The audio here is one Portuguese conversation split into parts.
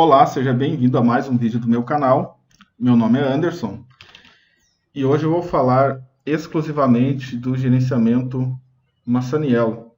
Olá, seja bem-vindo a mais um vídeo do meu canal. Meu nome é Anderson e hoje eu vou falar exclusivamente do gerenciamento Massaniello.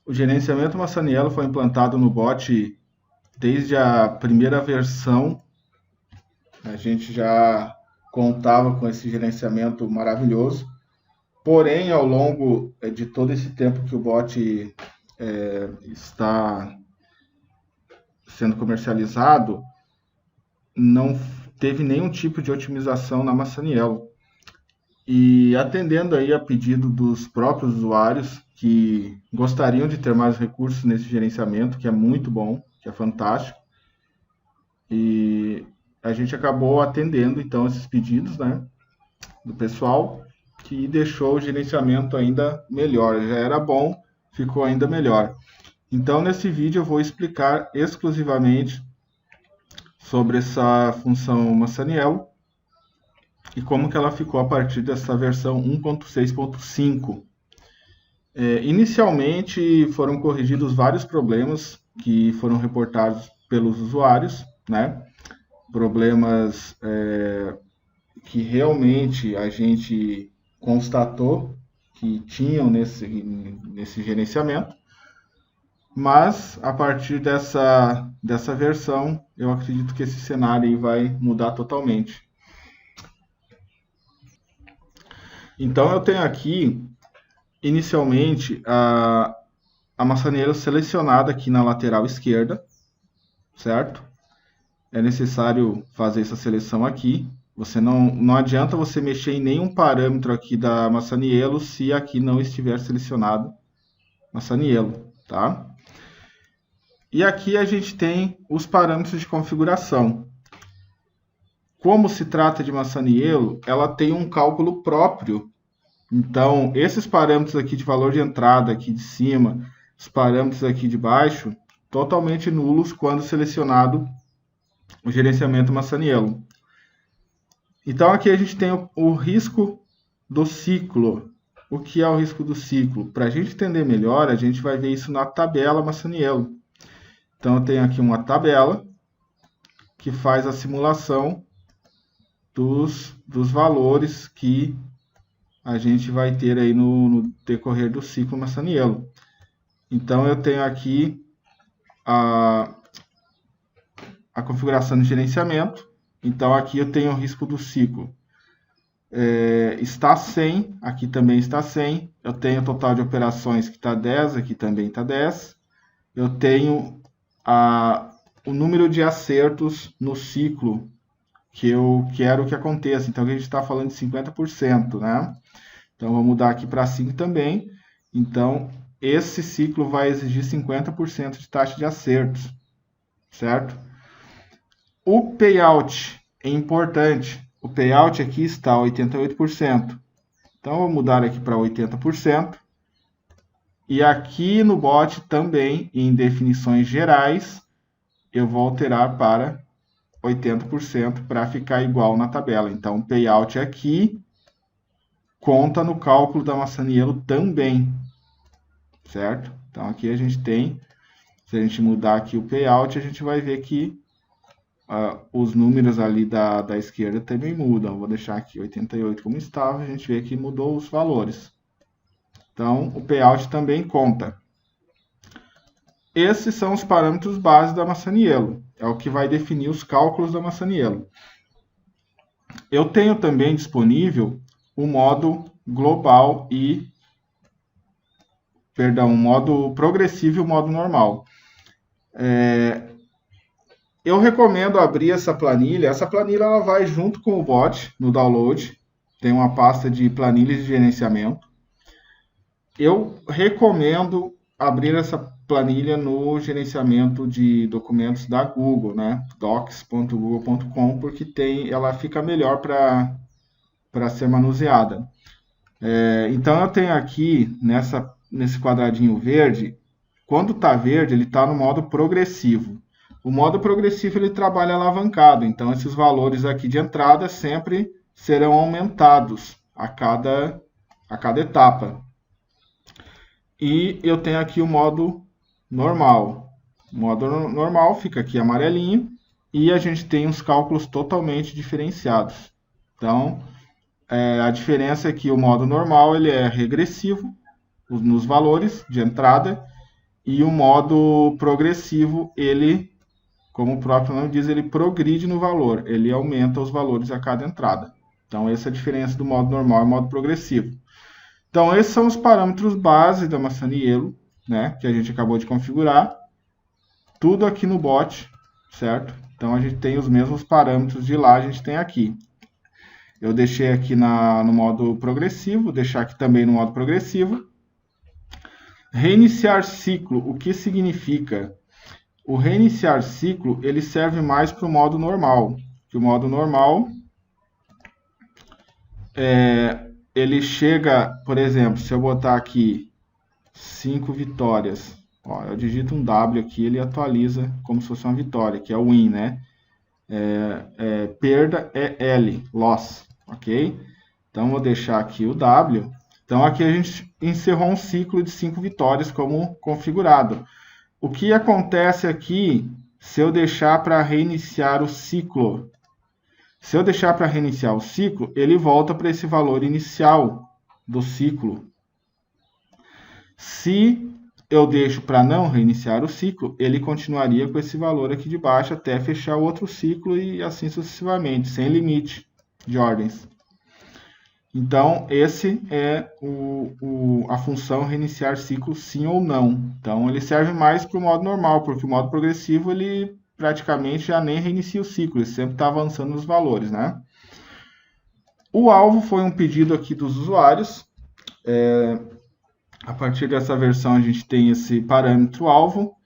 O gerenciamento Massaniello foi implantado no bot desde a primeira versão. A gente já contava com esse gerenciamento maravilhoso, porém, ao longo de todo esse tempo que o bot está sendo comercializado, não teve nenhum tipo de otimização na Massaniello. E atendendo aí a pedido dos próprios usuários que gostariam de ter mais recursos nesse gerenciamento, que é muito bom, que é fantástico, e a gente acabou atendendo então esses pedidos, né, do pessoal, que deixou o gerenciamento ainda melhor. Já era bom, ficou ainda melhor. Então nesse vídeo eu vou explicar exclusivamente sobre essa função Massaniello e como que ela ficou a partir dessa versão 1.6.5. Inicialmente foram corrigidos vários problemas que foram reportados pelos usuários, né? Problemas que realmente a gente constatou que tinham nesse gerenciamento. Mas, a partir dessa versão, eu acredito que esse cenário aí vai mudar totalmente. Então, eu tenho aqui, inicialmente, a Massaniello selecionada aqui na lateral esquerda, certo? É necessário fazer essa seleção aqui. Não adianta você mexer em nenhum parâmetro aqui da Massaniello se aqui não estiver selecionado Massaniello, tá? E aqui a gente tem os parâmetros de configuração. Como se trata de Massaniello, ela tem um cálculo próprio. Então, esses parâmetros aqui de valor de entrada, aqui de cima, os parâmetros aqui de baixo, totalmente nulos quando selecionado o gerenciamento Massaniello. Então, aqui a gente tem o risco do ciclo. O que é o risco do ciclo? Para a gente entender melhor, a gente vai ver isso na tabela Massaniello. Então, eu tenho aqui uma tabela que faz a simulação dos valores que a gente vai ter aí no decorrer do ciclo Massaniello. Então, eu tenho aqui a configuração de gerenciamento. Então, aqui eu tenho o risco do ciclo. Está 100, aqui também está 100. Eu tenho o total de operações que está 10, aqui também está 10. Eu tenho o número de acertos no ciclo que eu quero que aconteça. Então, aqui a gente está falando de 50%, né? Então, vou mudar aqui para 5 também. Então, esse ciclo vai exigir 50% de taxa de acertos, certo? O payout é importante. O payout aqui está 88%. Então, eu vou mudar aqui para 80%. E aqui no bot também, em definições gerais, eu vou alterar para 80% para ficar igual na tabela. Então, o payout aqui conta no cálculo da Massaniello também, certo? Então, aqui a gente tem, se a gente mudar aqui o payout, a gente vai ver que os números ali da esquerda também mudam. Vou deixar aqui 88 como estava, a gente vê que mudou os valores. Então, o payout também conta. Esses são os parâmetros base da Massaniello. É o que vai definir os cálculos da Massaniello. Eu tenho também disponível o modo global o modo progressivo e o modo normal. Eu recomendo abrir essa planilha. Essa planilha ela vai junto com o bot no download. Tem uma pasta de planilhas de gerenciamento. Eu recomendo abrir essa planilha no gerenciamento de documentos da Google, né? docs.google.com, porque ela fica melhor para ser manuseada. Então, eu tenho aqui, nesse quadradinho verde, quando está verde, ele está no modo progressivo. O modo progressivo ele trabalha alavancado, então esses valores aqui de entrada sempre serão aumentados a cada etapa. E eu tenho aqui o modo normal. O modo normal fica aqui amarelinho e a gente tem uns cálculos totalmente diferenciados. Então, a diferença é que o modo normal ele é regressivo nos valores de entrada, e o modo progressivo, ele, como o próprio nome diz, ele progride no valor, ele aumenta os valores a cada entrada. Então, essa é a diferença do modo normal e modo progressivo. Então, esses são os parâmetros base da Masaniello, né, que a gente acabou de configurar. Tudo aqui no bot, certo? Então, a gente tem os mesmos parâmetros de lá, a gente tem aqui. Eu deixei aqui no modo progressivo, vou deixar aqui também no modo progressivo. Reiniciar ciclo, o que significa? O reiniciar ciclo, ele serve mais para o modo normal. Que o modo normal, ele chega, por exemplo, se eu botar aqui 5 vitórias, ó, eu digito um W aqui, ele atualiza como se fosse uma vitória, que é o win, né? Perda é L, loss, ok? Então, vou deixar aqui o W. Então, aqui a gente encerrou um ciclo de 5 vitórias como configurado. O que acontece aqui se eu deixar para reiniciar o ciclo? Se eu deixar para reiniciar o ciclo, ele volta para esse valor inicial do ciclo. Se eu deixo para não reiniciar o ciclo, ele continuaria com esse valor aqui de baixo até fechar o outro ciclo e assim sucessivamente, sem limite de ordens. Então, esse é a função reiniciar ciclo sim ou não. Então, ele serve mais para o modo normal, porque o modo progressivo, ele praticamente já nem reinicia o ciclo, ele sempre está avançando nos valores, né? O alvo foi um pedido aqui dos usuários. A partir dessa versão, a gente tem esse parâmetro alvo.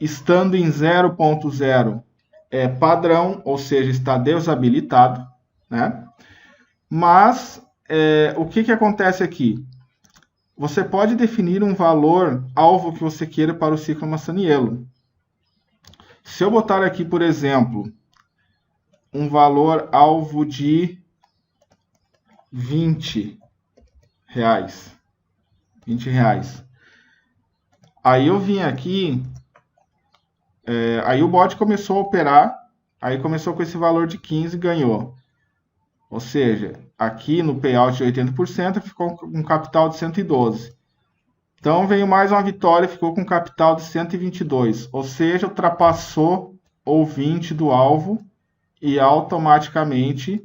Estando em 0.0 é padrão, ou seja, está desabilitado, né? Mas o que acontece aqui? Você pode definir um valor alvo que você queira para o ciclo Masaniello. Se eu botar aqui, por exemplo, um valor alvo de R$20. R$20. Aí eu vim aqui, aí o bot começou a operar, aí começou com esse valor de 15 e ganhou. Ou seja, aqui no payout de 80% ficou com um capital de 112. Então veio mais uma vitória, ficou com um capital de 122. Ou seja, ultrapassou o 20 do alvo e automaticamente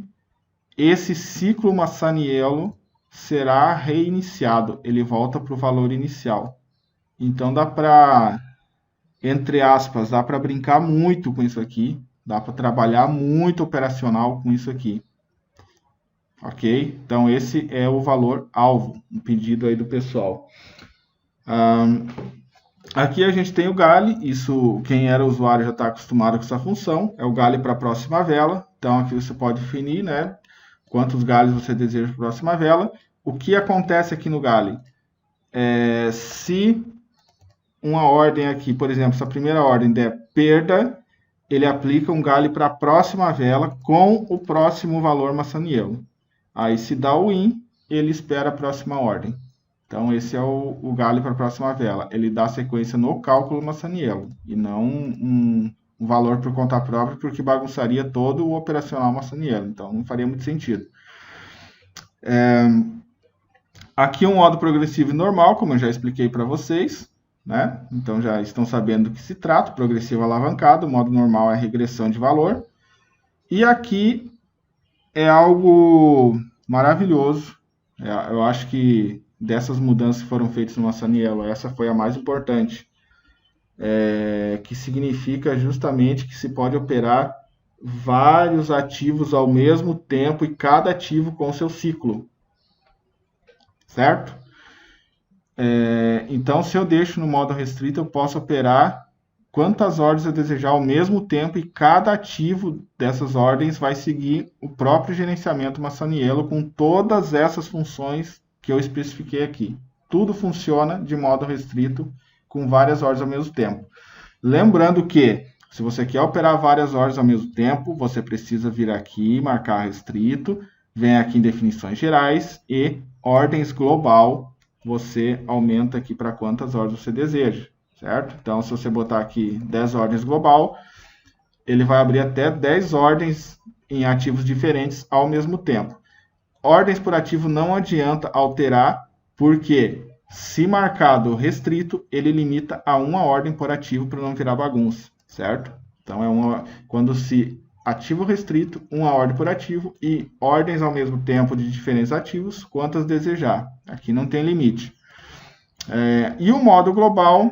esse ciclo Masaniello será reiniciado. Ele volta para o valor inicial. Então dá para, entre aspas, dá para brincar muito com isso aqui. Dá para trabalhar muito operacional com isso aqui. Ok? Então, esse é o valor alvo, um pedido aí do pessoal. Aqui a gente tem o Gale, isso quem era usuário já está acostumado com essa função, é o Gale para a próxima vela. Então, aqui você pode definir, né, quantos Gales você deseja para a próxima vela. O que acontece aqui no Gale? Se uma ordem aqui, por exemplo, se a primeira ordem der perda, ele aplica um Gale para a próxima vela com o próximo valor Masaniello. Aí, se dá o win, ele espera a próxima ordem. Então, esse é o Gale para a próxima vela. Ele dá sequência no cálculo Masaniello, e não um valor por conta própria, porque bagunçaria todo o operacional Masaniello. Então, não faria muito sentido. Aqui um modo progressivo e normal, como eu já expliquei para vocês, né? Então, já estão sabendo do que se trata. Progressivo alavancado, o modo normal é regressão de valor. E aqui é algo maravilhoso. Eu acho que dessas mudanças que foram feitas no Masaniello, essa foi a mais importante. Que significa justamente que se pode operar vários ativos ao mesmo tempo e cada ativo com seu ciclo. Certo? Então, se eu deixo no modo restrito, eu posso operar quantas ordens eu desejar ao mesmo tempo e cada ativo dessas ordens vai seguir o próprio gerenciamento Masaniello com todas essas funções que eu especifiquei aqui. Tudo funciona de modo restrito com várias ordens ao mesmo tempo. Lembrando que, se você quer operar várias ordens ao mesmo tempo, você precisa vir aqui, marcar restrito, vem aqui em definições gerais e ordens global, você aumenta aqui para quantas ordens você deseja. Certo? Então, se você botar aqui 10 ordens global, ele vai abrir até 10 ordens em ativos diferentes ao mesmo tempo. Ordens por ativo não adianta alterar, porque se marcado restrito, ele limita a uma ordem por ativo para não virar bagunça, certo? Então, quando se ativo restrito, uma ordem por ativo e ordens ao mesmo tempo de diferentes ativos, quantas desejar. Aqui não tem limite. E o modo global,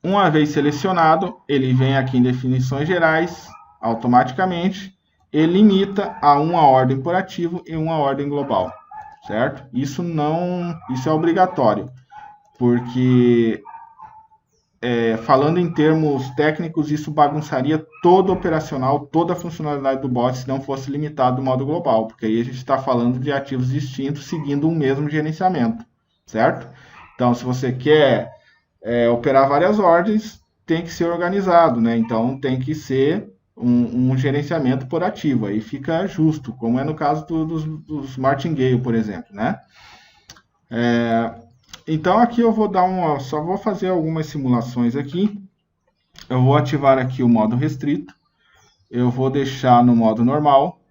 uma vez selecionado, ele vem aqui em definições gerais, automaticamente, ele limita a uma ordem por ativo e uma ordem global, certo? Isso é obrigatório, porque falando em termos técnicos, isso bagunçaria todo o operacional, toda a funcionalidade do bot se não fosse limitado do modo global, porque aí a gente está falando de ativos distintos seguindo um mesmo gerenciamento, certo? Então, se você quer operar várias ordens, tem que ser organizado, né? Então, tem que ser um gerenciamento por ativo, aí fica justo, como é no caso dos martingale, por exemplo, né? Então, aqui eu vou só vou fazer algumas simulações aqui. Eu vou ativar aqui o modo restrito, eu vou deixar no modo normal,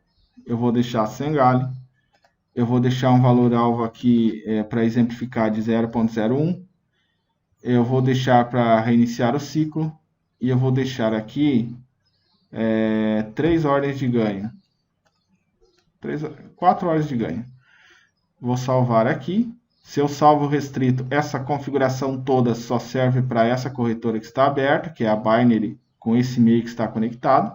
eu vou deixar sem galho, eu vou deixar um valor-alvo aqui para exemplificar de 0.01, eu vou deixar para reiniciar o ciclo, e eu vou deixar aqui 3 ordens de ganho. 4 ordens de ganho. Vou salvar aqui. Se eu salvo restrito, essa configuração toda só serve para essa corretora que está aberta, que é a Binary, com esse e-mail que está conectado.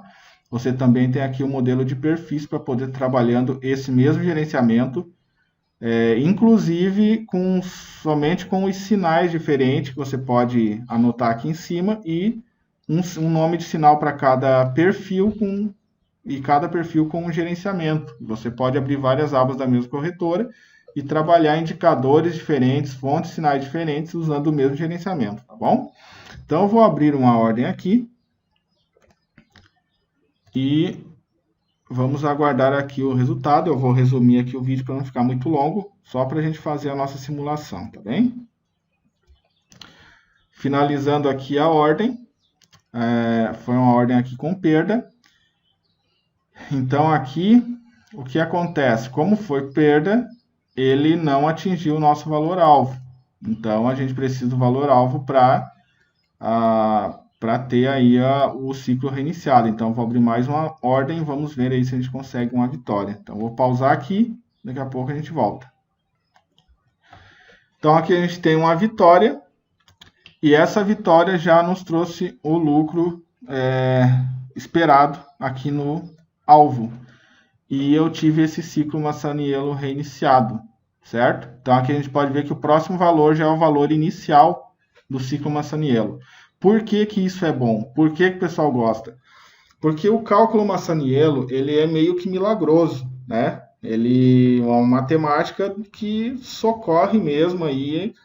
Você também tem aqui o modelo de perfis para poder trabalhando esse mesmo gerenciamento, inclusive somente com os sinais diferentes que você pode anotar aqui em cima e um nome de sinal para cada perfil e cada perfil com um gerenciamento. Você pode abrir várias abas da mesma corretora e trabalhar indicadores diferentes, fontes, sinais diferentes, usando o mesmo gerenciamento, tá bom? Então, eu vou abrir uma ordem aqui e vamos aguardar aqui o resultado. Eu vou resumir aqui o vídeo para não ficar muito longo, só para a gente fazer a nossa simulação, tá bem? Finalizando aqui a ordem, foi uma ordem aqui com perda. Então, aqui, o que acontece? Como foi perda, ele não atingiu o nosso valor-alvo. Então, a gente precisa do valor-alvo para ter aí o ciclo reiniciado. Então, vou abrir mais uma ordem e vamos ver aí se a gente consegue uma vitória. Então, vou pausar aqui, daqui a pouco a gente volta. Então, aqui a gente tem uma vitória, e essa vitória já nos trouxe o lucro esperado aqui no alvo. E eu tive esse ciclo Masaniello reiniciado, certo? Então, aqui a gente pode ver que o próximo valor já é o valor inicial do ciclo Masaniello. Por que que isso é bom? Por que que o pessoal gosta? Porque o cálculo Masaniello, ele é meio que milagroso, né? Ele é uma matemática que socorre mesmo aí,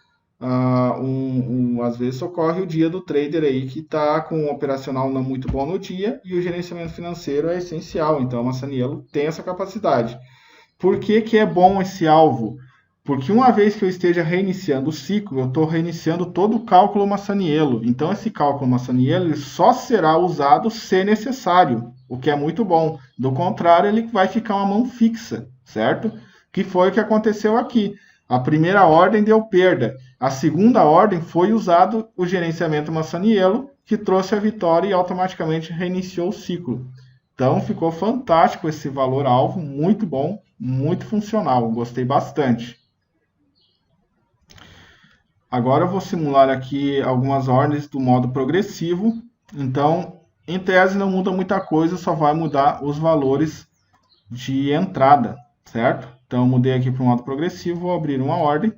às vezes socorre o dia do trader aí que está com um operacional não muito bom no dia e o gerenciamento financeiro é essencial. Então, a Masaniello tem essa capacidade. Por que que é bom esse alvo? Porque uma vez que eu esteja reiniciando o ciclo, eu estou reiniciando todo o cálculo Masaniello. Então, esse cálculo Masaniello ele só será usado se necessário, o que é muito bom. Do contrário, ele vai ficar uma mão fixa, certo? Que foi o que aconteceu aqui. A primeira ordem deu perda. A segunda ordem foi usado o gerenciamento Masaniello, que trouxe a vitória e automaticamente reiniciou o ciclo. Então, ficou fantástico esse valor-alvo, muito bom, muito funcional, gostei bastante. Agora eu vou simular aqui algumas ordens do modo progressivo. Então, em tese não muda muita coisa, só vai mudar os valores de entrada, certo? Então, eu mudei aqui para o modo progressivo, vou abrir uma ordem.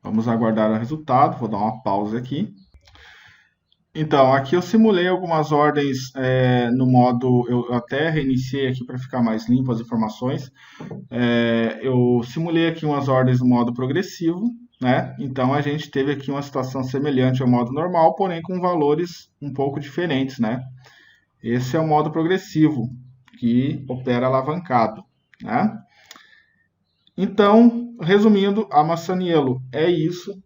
Vamos aguardar o resultado, vou dar uma pausa aqui. Então, aqui eu simulei algumas ordens no modo... Eu até reiniciei aqui para ficar mais limpo as informações. Eu simulei aqui umas ordens no modo progressivo, né? Então, a gente teve aqui uma situação semelhante ao modo normal, porém com valores um pouco diferentes, né? Esse é o modo progressivo, que opera alavancado, né? Então, resumindo, a Masaniello é isso.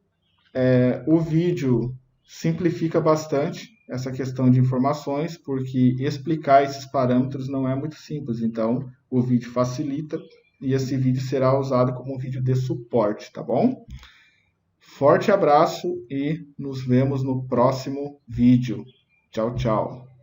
O vídeo simplifica bastante essa questão de informações, porque explicar esses parâmetros não é muito simples. Então, o vídeo facilita e esse vídeo será usado como um vídeo de suporte, tá bom? Forte abraço e nos vemos no próximo vídeo. Tchau, tchau.